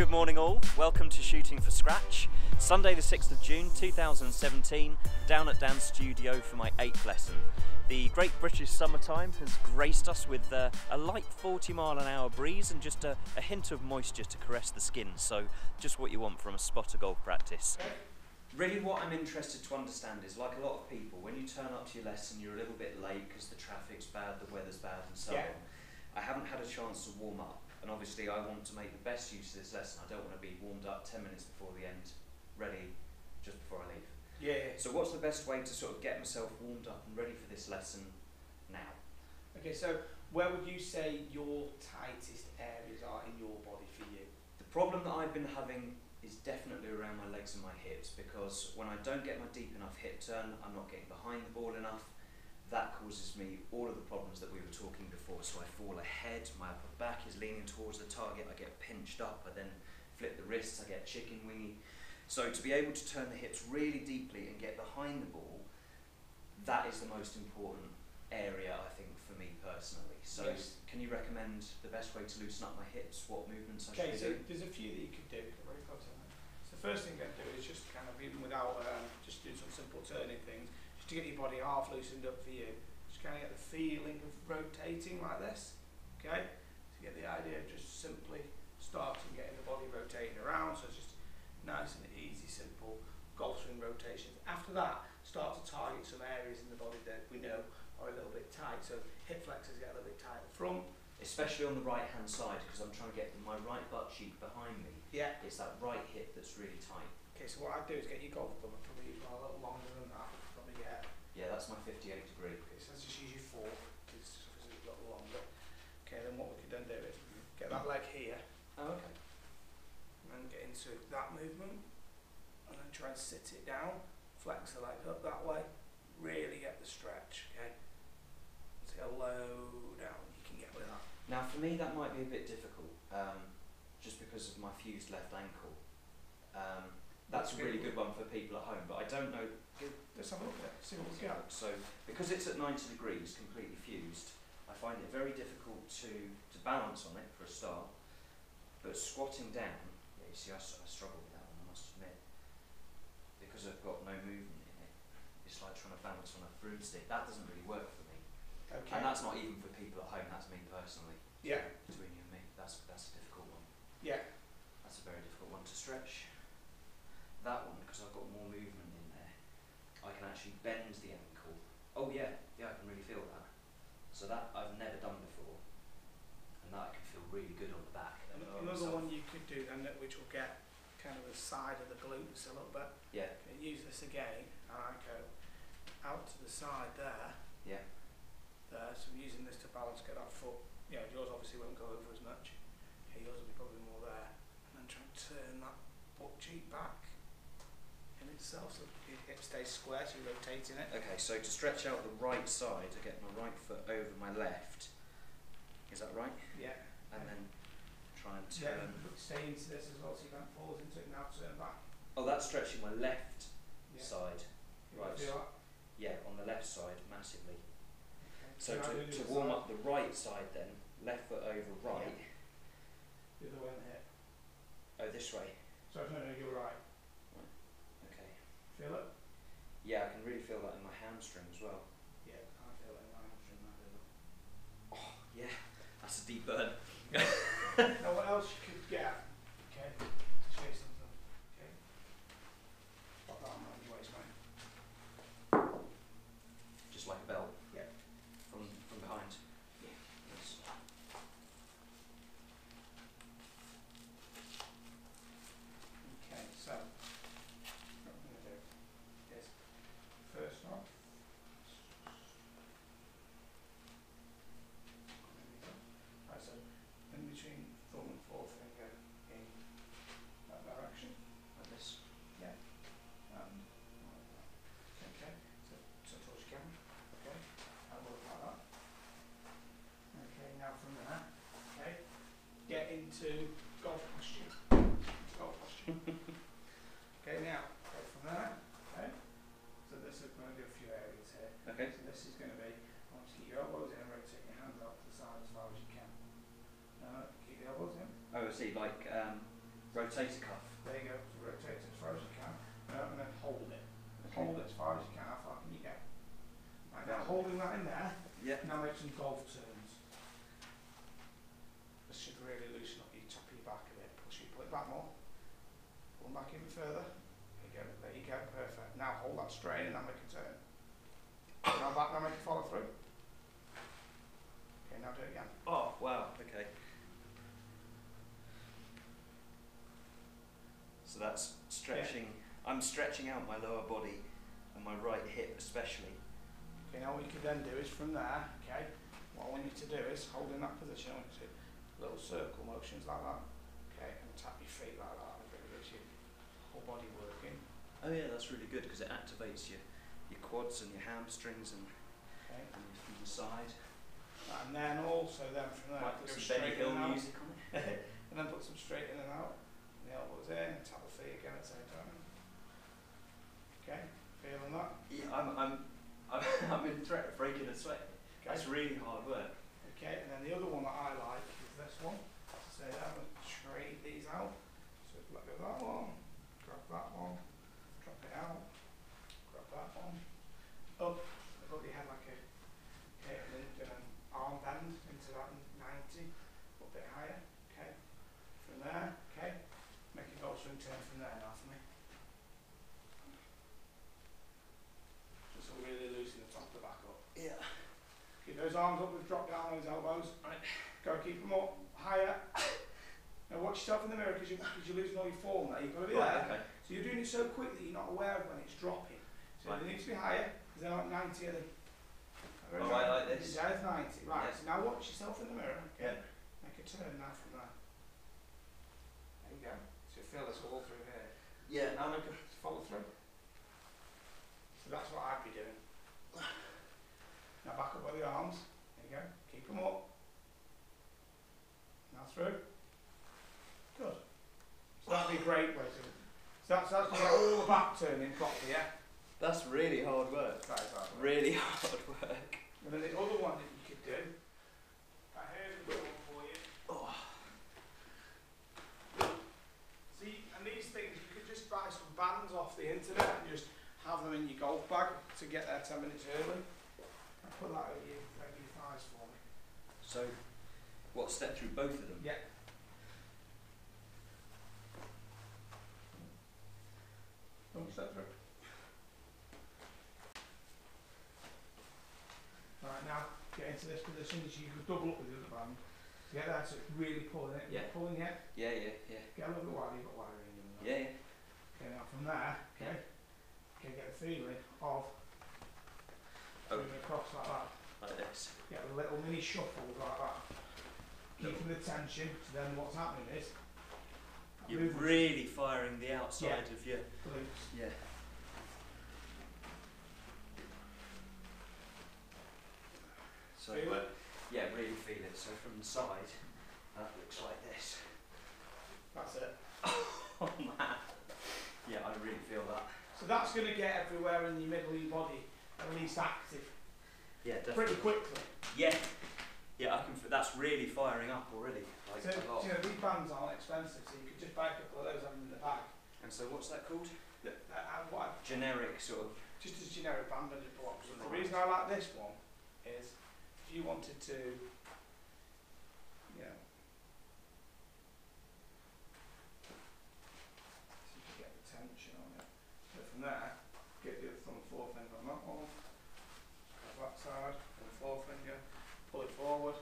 Good morning all, welcome to Shooting for Scratch. Sunday the 6th of June 2017, down at Dan's studio for my 8th lesson. The Great British summertime has graced us with a light 40-mile-an-hour breeze and just a hint of moisture to caress the skin, so just what you want from a spot of golf practice. Really what I'm interested to understand is, like a lot of people, when you turn up to your lesson you're a little bit late because the traffic's bad, the weather's bad and so on. I haven't had a chance to warm up. And obviously I want to make the best use of this lesson. I don't want to be warmed up 10 minutes before the end, ready just before I leave. Yeah. So what's the best way to sort of get myself warmed up and ready for this lesson now? Okay, so where would you say your tightest areas are in your body for you? The problem that I've been having is definitely around my legs and my hips, because when I don't get my deep enough hip turn, I'm not getting behind the ball enough. That causes me all of the problems that we were talking before. So I fall ahead, my upper back is leaning towards the target, I get pinched up, I then flip the wrists, I get chicken wingy. So to be able to turn the hips really deeply and get behind the ball, that is the most important area, I think, for me personally. So can you recommend the best way to loosen up my hips, what movements I should do? Okay, so there's a few that you could do. So the first thing you can do is just kind of, even without just do some simple turning things, to get your body half loosened up for you, just kind of get the feeling of rotating like this, okay? So you get the idea of just simply starting getting the body rotating around, so it's just nice and easy, simple golf swing rotations. After that, start to target some areas in the body that we know are a little bit tight, so hip flexors get a little bit tight at the front. Especially on the right hand side, because I'm trying to get my right butt cheek behind me. Yeah. It's that right hip that's really tight. Okay, so what I'd do is get your golf club and probably use one a little longer than that. Yeah, that's my 58 degree. Okay, so let's just use your fork, because it's a little longer. Okay, then what we could then do is get that leg here. Oh, okay. And then get into that movement, and then try and sit it down, flex the leg up that way, really get the stretch, okay? See how low down you can get with that. Now for me that might be a bit difficult, just because of my fused left ankle. That's a really good one for people at home, but I don't know. Let's have a look at it, see what we got. So, because it's at 90 degrees, completely fused, I find it very difficult to balance on it for a start, but squatting down, yeah, you see I struggle with that one, I must admit, because I've got no movement in it. It's like trying to balance on a broomstick. That doesn't really work for me. Okay. And that's not even for people at home, that's me personally. Yeah. Between you and me, that's a difficult one. Yeah. That's a very difficult one to stretch. That one, because I've got more movement in there, I can actually bend the ankle. Oh yeah, I can really feel that. So that I've never done before, and that I can feel really good on the back. Another one you could do then, which will get kind of the side of the glutes a little bit. Yeah. Okay, use this again, and I go out to the side there. Yeah. There, so I'm using this to balance, get that foot. Yeah, yours obviously won't go over as much. Okay, yours will be probably more there, and then try and turn that butt cheek back in itself, so your hip stays square, so you're rotating it. Okay, so to stretch out the right side, I get my right foot over my left. Is that right? Yeah. And then try and turn. Yeah, stay into this as well, so you don't fall into it. Now turn back. Oh, that's stretching my left side. Right. Feel that? Yeah, on the left side, massively. Okay. So to warm up the right side then, left foot over right. The other way on the hip. Oh, this way. Sorry, no, you're right. Okay. Feel it? Yeah, I can really feel that in my hamstring as well. Yeah, I feel it in my hamstring. Oh, yeah, that's a deep burn. Now what else you could get? Okay, show you something. Okay. Pop that on your waist, mate. Just like a belt? Yeah. From behind? Yeah. Yes. Okay, so what I'm going to do is, first off, right, so in between thumb and forefinger in that direction, Like this? yeah, and like that. Okay, so towards your camera, okay, I'll work like that. Okay, now from there, okay, get into golf posture. Golf posture. Okay, now, go from there, okay, so this is going to do a few areas here. Okay. So this is going to be, I want you to keep your elbows in and rotate your hands out to the side as far as you can. Keep the elbows in. Oh, I see, like rotator cuff. There you go, so rotate it as far as you can, and then hold it. Hold it as far as you can, how far can you get? Right, now holding that in there, now make some golf turns. This should really loosen up your top of your back a bit. Pull it back more. Pull them back even further. There you go, perfect. Now hold that straight and now make a turn. Now back, now make a follow through. Okay, now do it again. Oh, wow, okay. So that's stretching, I'm stretching out my lower body and my right hip especially. Okay, now what you can then do is from there, okay, what I want you to do is hold in that position, I want you to little circle motions like that, okay, and tap your feet like that, it really gets your whole body working. Oh yeah, that's really good because it activates your quads and your hamstrings and, okay. and from the side. And then also then from there, might put put some some Benny straight Hill in and out. music on it. And then put some straight in and out, and the elbows in, tap the feet again at the same time. Okay, feeling that? Yeah, I'm in threat of breaking a sweat. Okay. That's really hard work. Okay, and then the other one that I like is this one. So I'm going to trade these out. So let go of that one, grab that one, drop it out, grab that one, up, above your head like a, okay, and then do an arm bend into that 90, a bit higher, okay. From there, okay, make a golf swing turn from there now for me. Just so really loosen the top of the back up. Yeah. Keep those arms up, we've dropped down those elbows. Right. Go keep them up, higher. Now watch yourself in the mirror because you're losing all your form there. You've got to be there. Okay. So you're doing it so quick that you're not aware of when it's dropping. So Right. they need to be higher because they're like 90 are they? Alright, like this? Yeah, it's 90. Right, Yeah. so now watch yourself in the mirror. Okay. Yeah. Make a turn now from there. There you go. So you feel this all through here. Yeah. Now make a follow through. So that's what I'd be doing. Now back up by the arms. There you go. Keep them up. Now through. Good. So that'd be a great way to. So that's to get all the back turning properly, yeah? That's really hard work. That is hard work. Really hard work. And then the other one that you could do, I heard a good one for you. Oh. See, and these things, you could just buy some bands off the internet and just have them in your golf bag to get there 10 minutes early. And put that over your thighs for me. So, what, step through both of them? Yeah. Don't step through. Right, now get into this position so you can double up with the other band. To get there so it's really pulling it. Yeah. Pulling it. Yeah, yeah, yeah. Get a little bit wider, you've got wider in you. Yeah, yeah. Okay, now from there, okay, okay, get a feeling of moving across like that. Like this. Get a little mini shuffle like that. Keeping the tension, so then what's happening is You're really firing the outside of your glutes. Yeah. So Feel it? yeah, really feel it. So from the side, that looks like this. That's it. Oh man. Yeah, I really feel that. So that's going to get everywhere in your middle of your body at least active. Yeah, Pretty definitely. quickly. Yeah. Yeah, I can. That's really firing up already. Like So, a lot. you know, these bands aren't expensive, so you could just buy a couple of those, have them in the bag. And so, what's that called? What Generic sort of. just as generic band under blocks. The reason I like this one is if you wanted to, you know, so you can get the tension on it. So from there, get the other thumb and forefinger on that one, grab that side, and the forefinger, pull it forward.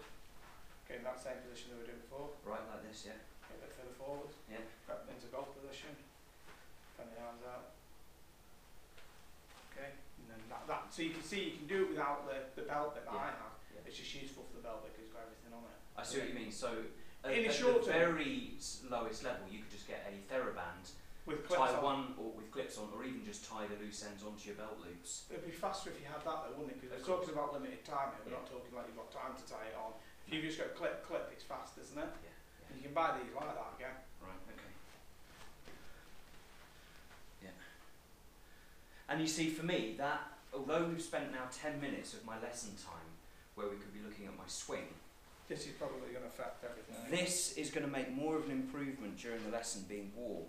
Okay, in that same position that we were doing before. Right, like this, yeah. Okay, a bit further forward. Yeah. Grab into golf position. Bend the arms out. Okay, and then that so you can see you can do it without the belt bit that I have. Yeah. It's just useful for the belt bit because it's got everything on it. I see what you mean. So, In a at short the term- very lowest level, you could just get a TheraBand, With clips tie on. one or with clips on, or even just tie the loose ends onto your belt loops. It'd be faster if you had that though, wouldn't it? Because Of we're talking about limited time here. We're Yeah. not talking like you've got time to tie it on. If you've just got clip, it's fast, isn't it? Yeah. And you can buy these like that again. Right. Okay. Yeah. And you see, for me, that although we've spent now 10 minutes of my lesson time where we could be looking at my swing, This is probably going to affect everything. This is going to make more of an improvement during the lesson being warm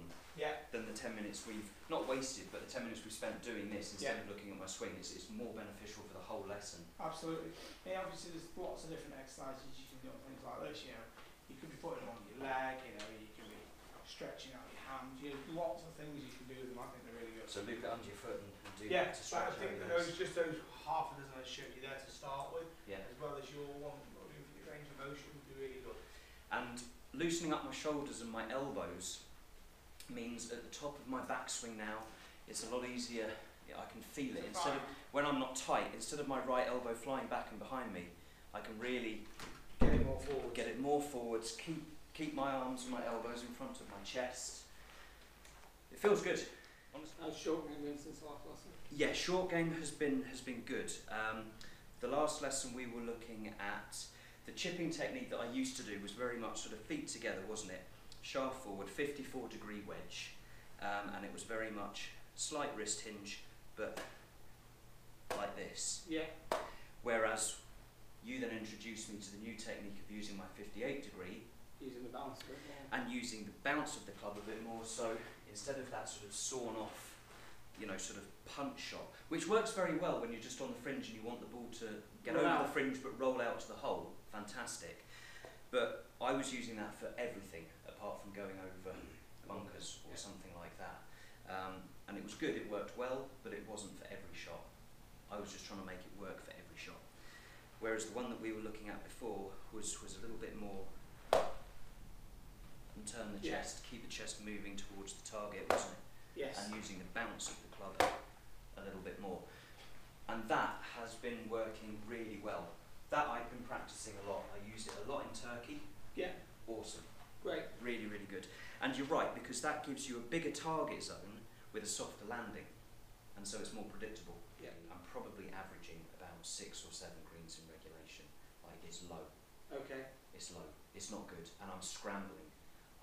than the 10 minutes we've, not wasted, but the 10 minutes we spent doing this instead of looking at my swing. It's more beneficial for the whole lesson. Absolutely. Yeah, obviously there's lots of different exercises you can do and things like this, you know. You could be putting them on your leg, you know, you can be stretching out your hands, lots of things you can do with them. I think they're really good. So loop it under your foot and do that to stretch. I think those half a dozen I showed you there to start with, as well as your one, your range of motion would be really good. And loosening up my shoulders and my elbows means at the top of my backswing now, it's a lot easier. I can feel it. Instead of, when I'm not tight, instead of my right elbow flying back and behind me, I can really get it more forwards. Get it more forwards. Keep my arms and my elbows in front of my chest. It feels good. How's short game been since the last lesson? Yeah, short game has been good. The last lesson we were looking at, the chipping technique that I used to do was very much sort of feet together, wasn't it? Shaft forward, 54-degree wedge, and it was very much slight wrist hinge, but like this. Yeah. Whereas you then introduced me to the new technique of using my 58-degree, using the bounce a bit more, and using the bounce of the club a bit more. So instead of that sort of sawn off, you know, sort of punch shot, which works very well when you're just on the fringe and you want the ball to get over the fringe but roll out to the hole. Fantastic. But I was using that for everything apart from going over bunkers or something like that. And it was good, it worked well, but it wasn't for every shot. I was just trying to make it work for every shot. Whereas the one that we were looking at before was a little bit more and turn the chest, keep the chest moving towards the target, wasn't it? Yes. And using the bounce of the club a little bit more. And that has been working really well. That I've been practicing a lot. I used it a lot in Turkey. Yeah. Awesome. Great. Really, really good. And you're right, because that gives you a bigger target zone with a softer landing. And so it's more predictable. Yeah. I'm probably averaging about 6 or 7 greens in regulation. Like, it's low. Okay. It's low. It's not good. And I'm scrambling.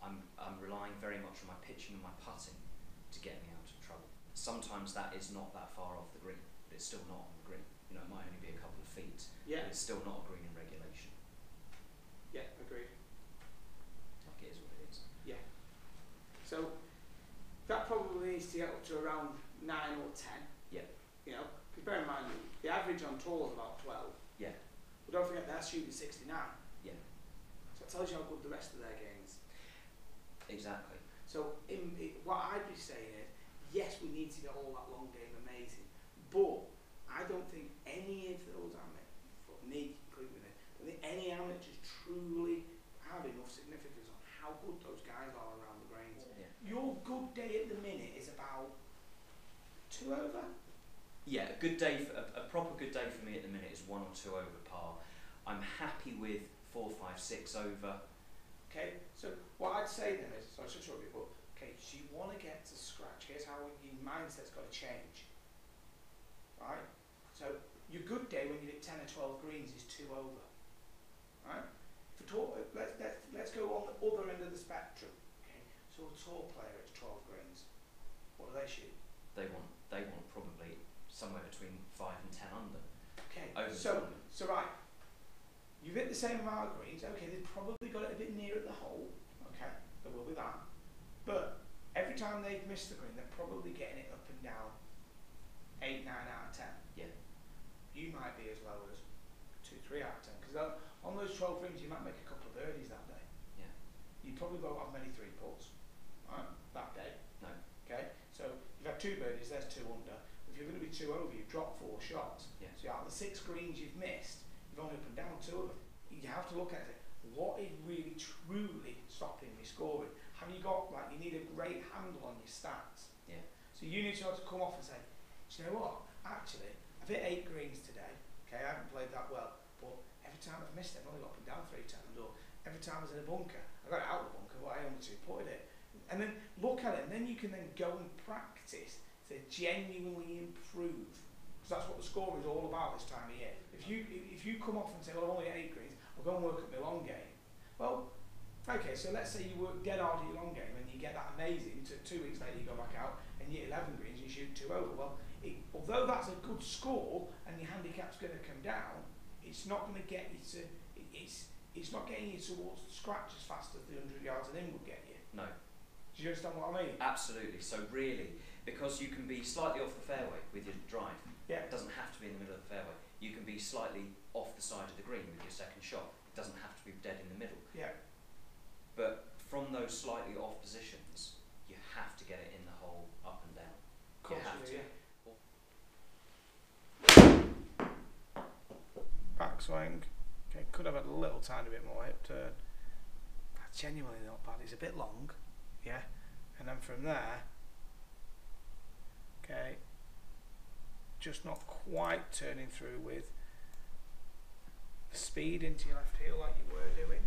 I'm relying very much on my pitching and my putting to get me out of trouble. Sometimes that is not that far off the green, but it's still not on the green. You know, it might only be a couple of feet, but it's still not a green in regulation. Yeah, agreed. Like it is what it is. Yeah. So that probably needs to get up to around 9 or 10. Yeah. You know, because bear in mind, the average on tour is about 12. Yeah. But don't forget they're shooting 69. Yeah. So it tells you how good the rest of their game's. Exactly. So what I'd be saying is, yes, we need to get all that long game amazing, but I don't think any of those amateurs, for me including it, I don't think any amateurs truly have enough significance on how good those guys are around the greens. Yeah. Your good day at the minute is about 2 over? Yeah, a good day, a proper good day for me at the minute is 1 or 2 over par. I'm happy with 4, 5, 6 over. Okay, so what I'd say then is, so I should show you, but okay, so you want to get to scratch. Here's how your mindset's got to change. Right? So your good day when you hit 10 or 12 greens is 2 over. Right? Let's go on the other end of the spectrum. Okay, so a tour player at 12 greens, what do they shoot? They want probably somewhere between 5 and 10 under. Okay, over so right. You've hit the same amount of greens, okay, they've probably got it a bit near at the hole, okay, there will be that. But every time they've missed the green, they're probably getting it up and down 8, 9 out of 10. Yeah. You might be as low as 2, 3 out of 10, because on those 12 greens you might make a couple of birdies that day. Yeah. You probably won't have many 3 putts, right, that day. No. Okay, so you've had 2 birdies, there's 2 under. If you're going to be 2 over, you've dropped 4 shots. Yeah. So out of the 6 greens you've missed, you've only up and down 2 of them. You have to look at it. What is really truly stopping me scoring? Have you got, like, you need a great handle on your stats. Yeah. So you need to have to come off and say, do you know what? Actually, I've hit 8 greens today. Okay, I haven't played that well, but every time I've missed it, I've only got up and down 3 times. Or every time I was in a bunker, I got it out of the bunker, but I only 2-putted it. And then look at it, and then you can then go and practice to genuinely improve. Because that's what the score is all about this time of year. If you come off and say, well, I've only 8 greens, I'll go and work at my long game. Well, okay, so let's say you work dead hard at your long game and you get that amazing, 2 weeks later you go back out and you hit 11 greens and you shoot 2 over. Well, although that's a good score and your handicap's going to come down, it's not going to get you to, it's not getting you towards the scratch as fast as the 100 yards and in would get you. No. Do you understand what I mean? Absolutely. So really, because you can be slightly off the fairway with your drive, Yeah. it doesn't have to be in the middle of the fairway. You can be slightly off the side of the green with your second shot. It doesn't have to be dead in the middle. Yeah. But from those slightly off positions, you have to get it in the hole up and down. Of course you have you to. do, yeah. Backswing. Okay, could have had a little tiny bit more hip turn. That's genuinely not bad. It's a bit long, yeah. And then from there, okay, just not quite turning through with the speed into your left heel like you were doing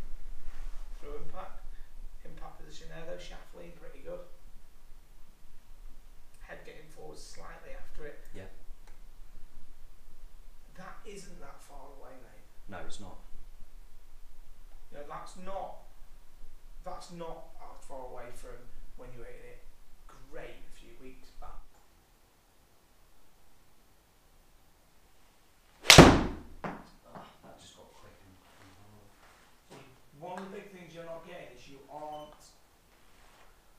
through impact. Impact position there though, shaft lean pretty good. Head getting forward slightly after it. Yeah. That isn't that far away, mate. No, it's not. You know, that's not as far away from when you ate it great a few weeks back. That just got quick and One of the big things you're not getting is you aren't,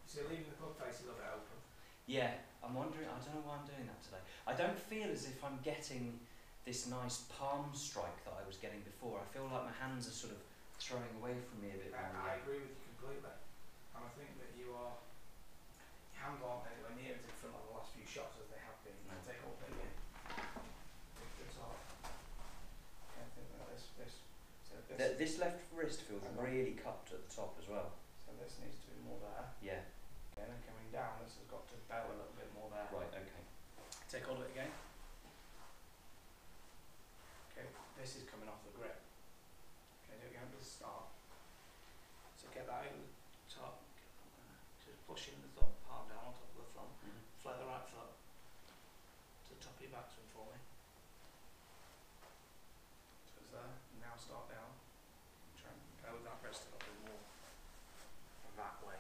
so leaving the club face a little bit open. yeah, I'm wondering, I don't know why I'm doing that today. I don't feel as if I'm getting this nice palm strike that I was getting before. I feel like my hands are sort of throwing away from me a bit more. I agree with you completely. And I think that your hands aren't anywhere near as in front of the last few shots as they have been. No. Take all big in. Take this off. I think that This left wrist feels really cupped at the top as well. So this needs to be more there. Yeah. Okay, then coming down, this has got to bow a little bit more there. Right, okay. Take hold of it again. Okay, this is coming off the grip. Okay, do it again at the start. So get that over the top. Just pushing the thumb, palm down on top of the thumb. Fly the right foot to the top of your backswing for me. So it's there. Now start down. Try and go with that wrist a little bit more. That way.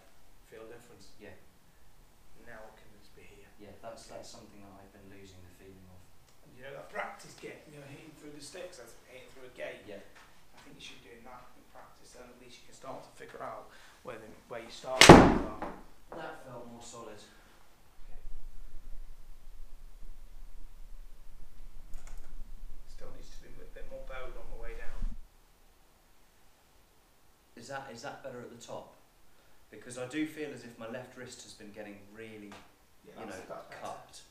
Feel the difference? Yeah. Now what can this be here? Yeah, that's something that I've been losing the feeling of. And you know that practice gate, you know, hitting through the sticks, that's hitting through a gate. Yeah. I think you should be doing that in practice, then at least you can start to figure out where you start from. That felt more solid. Okay. Still needs to be a bit more bowed on the way down. Is that better at the top? Because I do feel as if my left wrist has been getting really, Yeah, that's better. cupped.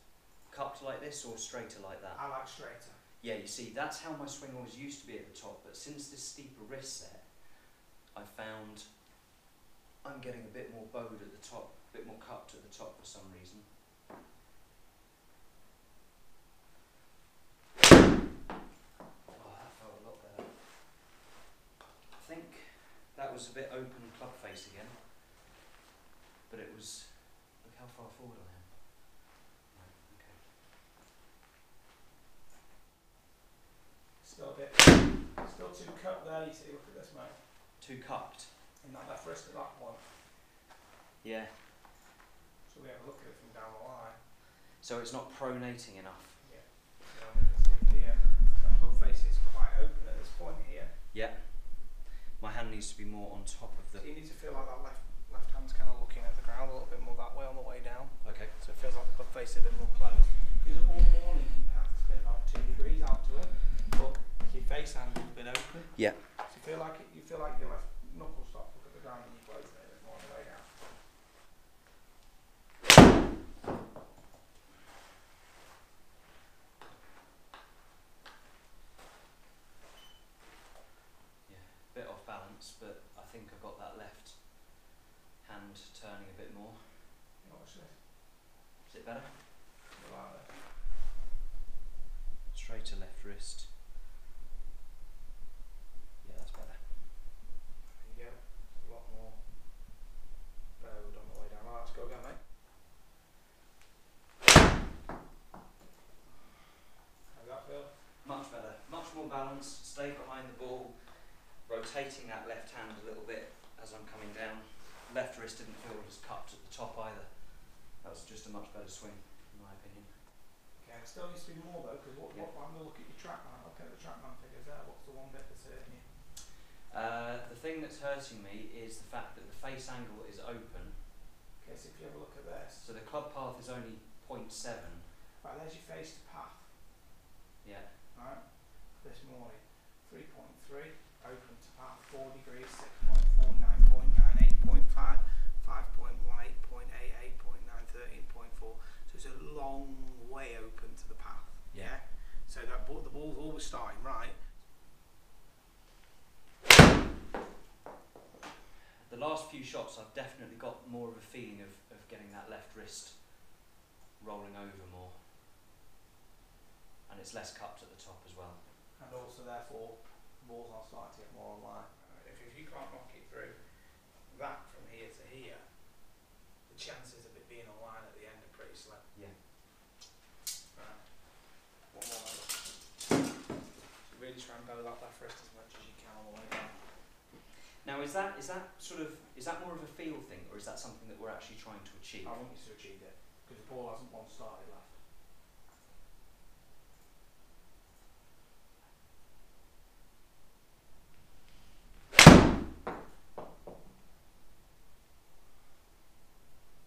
Cupped like this or straighter like that? I like straighter. Yeah, you see, that's how my swing always used to be at the top, but since this steeper wrist set, I found I'm getting a bit more bowed at the top, a bit more cupped at the top for some reason. Oh, that felt a lot better. I think that was a bit open club face again, but it was, look how far forward I am. Right, okay. Still too cut there, you see, look at this, mate. Too cupped? And that left wrist at that one. Yeah. So we have a look at it from down the line. So it's not pronating enough? Yeah. Here, that club face is quite open at this point here. Yeah. My hand needs to be more on top of the... So you need to feel like that left hand's kind of looking at the ground a little bit more that way on the way down. Okay. So it feels like the club face is a bit more closed. Because all morning your path's been about 2 degrees out to it, but your face handle's been open. Yeah. So you feel like your left knuckle starts to look at the ground and you close it a bit more on the way down. Yeah. Bit off balance, but I think I got that left hand turning a bit more. Watch this. Is it better? You like that? Straighter left wrist. Yeah, that's better. There you go. It's a lot more bowed on the way down. Alright, let's go again, mate. How's that feel? Much better. Much more balanced. Stay behind the ball. Rotating that left hand a little bit as I'm coming down. Left wrist didn't feel as cupped at the top either. That was just a much better swing, in my opinion. Okay, it still needs to be more though, because I'm going to look at your trackman. I'll look at the trackman figures there. What's the one bit that's hurting you? The thing that's hurting me is the fact that the face angle is open. Okay, so if you have a look at this. So the club path is only 0.7. Right, there's your face to path. Yeah. Right, this morning. 3.3, open to path, 4 degrees, 6.4, 9.9, 8.5, 5.1, 8.8, 8.9, 13.4. So it's a long way open to the path. Yeah. So that the ball's always starting right. The last few shots I've definitely got more of a feeling of getting that left wrist rolling over more. And it's less cupped at the top as well. And also therefore the ball's not starting to get more online. If you can't knock it through that from here to here, the chances of it being online at the end are pretty slim. Yeah. Right. One more. So really try and go that left wrist as much as you can all the way down. Now is that more of a feel thing, or is that something that we're actually trying to achieve? I want you to achieve it, because the ball hasn't one started left.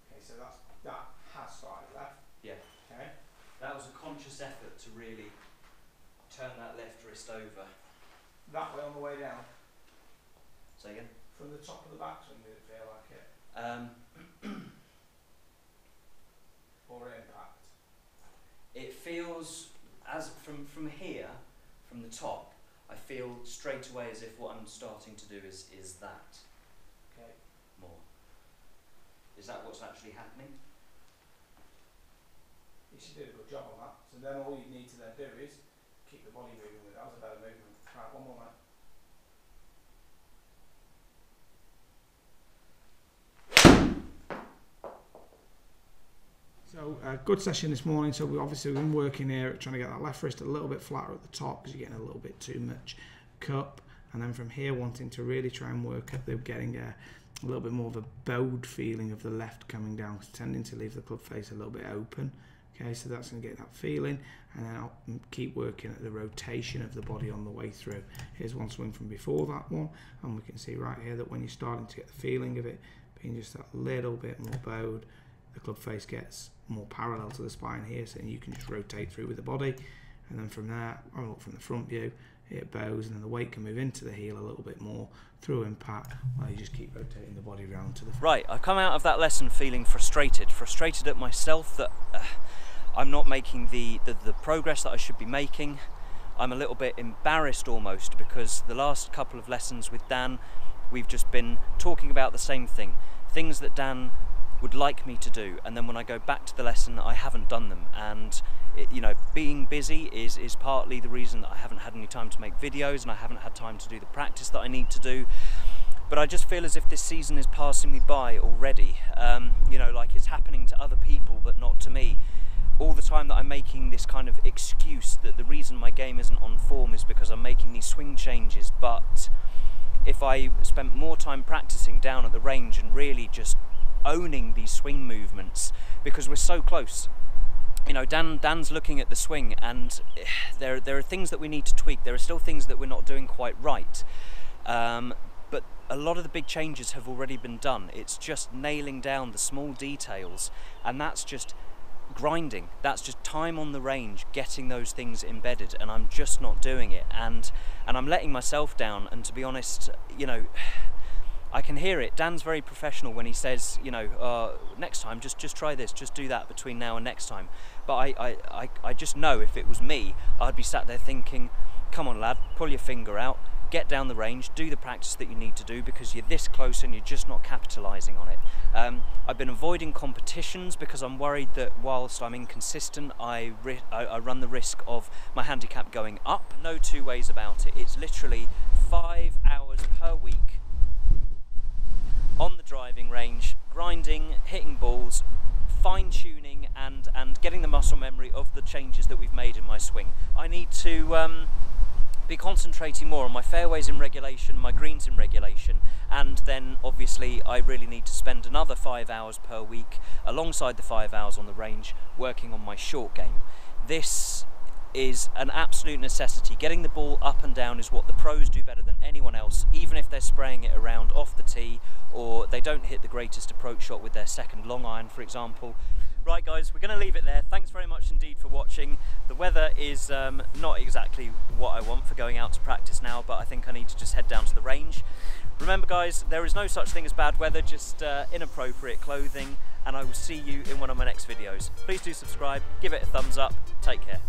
Okay, so that has started left. Yeah. Okay. That was a conscious effort to really turn that left wrist over. That way on the way down. Say again? From the top of the backswing, did it feel like it? Or impact? It feels, as from here, from the top, I feel straight away as if what I'm starting to do is that. Okay. More. Is that what's actually happening? You should do a good job on that. So then all you need to then do is keep the body moving with it. That was a better movement. Right, one more, mate. So good session this morning. So we've obviously been working here at trying to get that left wrist a little bit flatter at the top because you're getting a little bit too much cup, and then from here wanting to really try and work at getting a little bit more of a bowed feeling of the left coming down, tending to leave the club face a little bit open. Okay, so that's going to get that feeling, and then I'll keep working at the rotation of the body on the way through. Here's one swing from before that one, and we can see right here that when you're starting to get the feeling of it being just that little bit more bowed, the club face gets more parallel to the spine here, so you can just rotate through with the body, and then from there, I'll look from the front view, it bows, and then the weight can move into the heel a little bit more through impact while you just keep rotating the body around to the front. Right, I've come out of that lesson feeling frustrated at myself that I'm not making the progress that I should be making. I'm a little bit embarrassed almost, because the last couple of lessons with Dan, we've just been talking about the same thing, things that Dan would like me to do, and then when I go back to the lesson I haven't done them, and you know, being busy is partly the reason that I haven't had any time to make videos and I haven't had time to do the practice that I need to do. But I just feel as if this season is passing me by already, you know, like it's happening to other people but not to me. All the time that I'm making this kind of excuse that the reason my game isn't on form is because I'm making these swing changes, but if I spent more time practicing down at the range and really just owning these swing movements, because we're so close. You know, Dan's looking at the swing, and there are things that we need to tweak. There are still things that we're not doing quite right, but a lot of the big changes have already been done. It's just nailing down the small details, and that's just grinding. That's just time on the range, getting those things embedded, and I'm just not doing it, and I'm letting myself down. And to be honest, you know, I can hear it. Dan's very professional when he says, you know, next time, just try this, just do that between now and next time. But I just know if it was me, I'd be sat there thinking, come on lad, pull your finger out, get down the range, do the practice that you need to do, because you're this close and you're just not capitalising on it. I've been avoiding competitions because I'm worried that whilst I'm inconsistent, I run the risk of my handicap going up. No two ways about it. It's literally 5 hours per week on the driving range, grinding, hitting balls, fine-tuning and getting the muscle memory of the changes that we've made in my swing. I need to be concentrating more on my fairways in regulation, my greens in regulation, and then obviously I really need to spend another 5 hours per week alongside the 5 hours on the range working on my short game. This is an absolute necessity. Getting the ball up and down is what the pros do better than anyone else, even if they're spraying it around off the tee or they don't hit the greatest approach shot with their second long iron, for example. Right guys, we're going to leave it there. Thanks very much indeed for watching. The weather is not exactly what I want for going out to practice now, but I think I need to just head down to the range. Remember guys, there is no such thing as bad weather, just inappropriate clothing, and I will see you in one of my next videos. Please do subscribe, give it a thumbs up, take care.